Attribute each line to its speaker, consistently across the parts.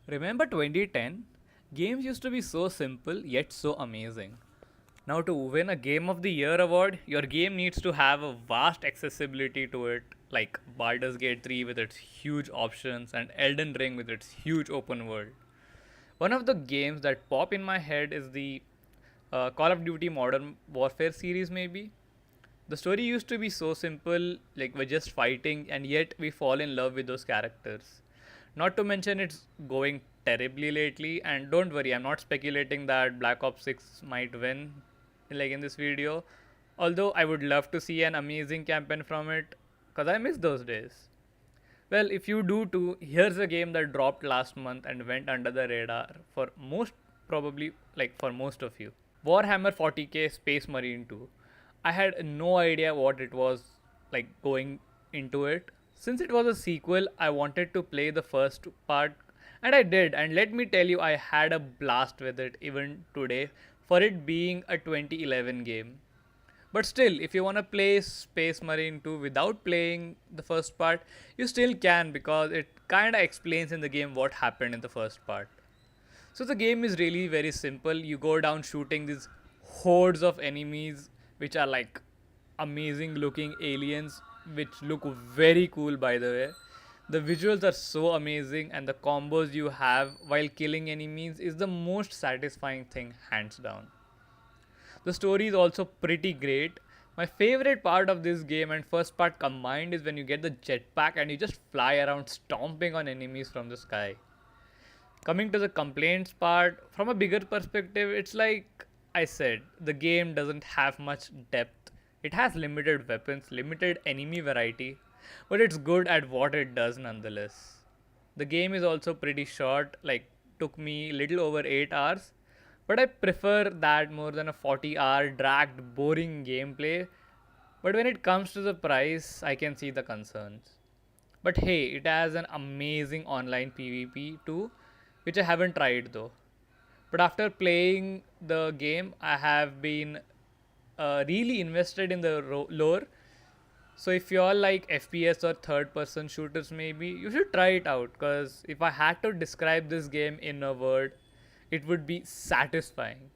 Speaker 1: Remember 2010? Games used to be so simple yet so amazing. Now, to win a Game of the Year award, your game needs to have a vast accessibility to it, like Baldur's Gate 3 with its huge options and Elden Ring with its huge open world. One of the games that pop in my head is the Call of Duty Modern Warfare series, maybe. The story used to be so simple, like we're just fighting, and yet we fall in love with those characters. Not to mention it's going terribly lately, and don't worry, I'm not speculating that Black Ops 6 might win, like in this video. Although I would love to see an amazing campaign from it, cause I miss those days. Well, if you do too, here's a game that dropped last month and went under the radar for most, probably like for most of you. Warhammer 40k Space Marine 2. I had no idea what it was like going into it. Since it was a sequel, I wanted to play the first part, and I did. And let me tell you, I had a blast with it even today for it being a 2011 game. But still, if you want to play Space Marine 2 without playing the first part, you still can because it kind of explains in the game what happened in the first part. So the game is really very simple. You go down shooting these hordes of enemies, which are like amazing looking aliens, which look very cool by the way. The visuals are so amazing, and the combos you have while killing enemies is the most satisfying thing, hands down. The story is also pretty great. My favorite part of this game and first part combined is when you get the jetpack and you just fly around stomping on enemies from the sky. Coming to the complaints part, from a bigger perspective, it's like I said, the game doesn't have much depth. It has limited weapons, limited enemy variety, but it's good at what it does nonetheless. The game is also pretty short, like took me little over 8 hours, but I prefer that more than a 40-hour dragged boring gameplay. But when it comes to the price, I can see the concerns. But hey, it has an amazing online PvP too, which I haven't tried though. But after playing the game, I have been really invested in the lore. So if you all like FPS or third person shooters, maybe you should try it out. Because if I had to describe this game in a word, it would be satisfying.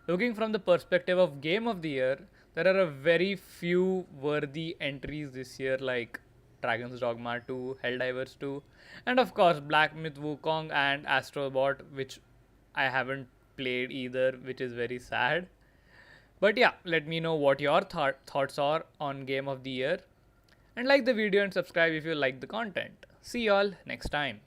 Speaker 1: Looking from the perspective of Game of the Year, there are a very few worthy entries this year, like Dragon's Dogma 2, Helldivers 2, and of course Black Myth Wukong and Astrobot, which I haven't played either, which is very sad. But yeah, let me know what your thoughts are on Game of the Year. And like the video and subscribe if you like the content. See y'all next time.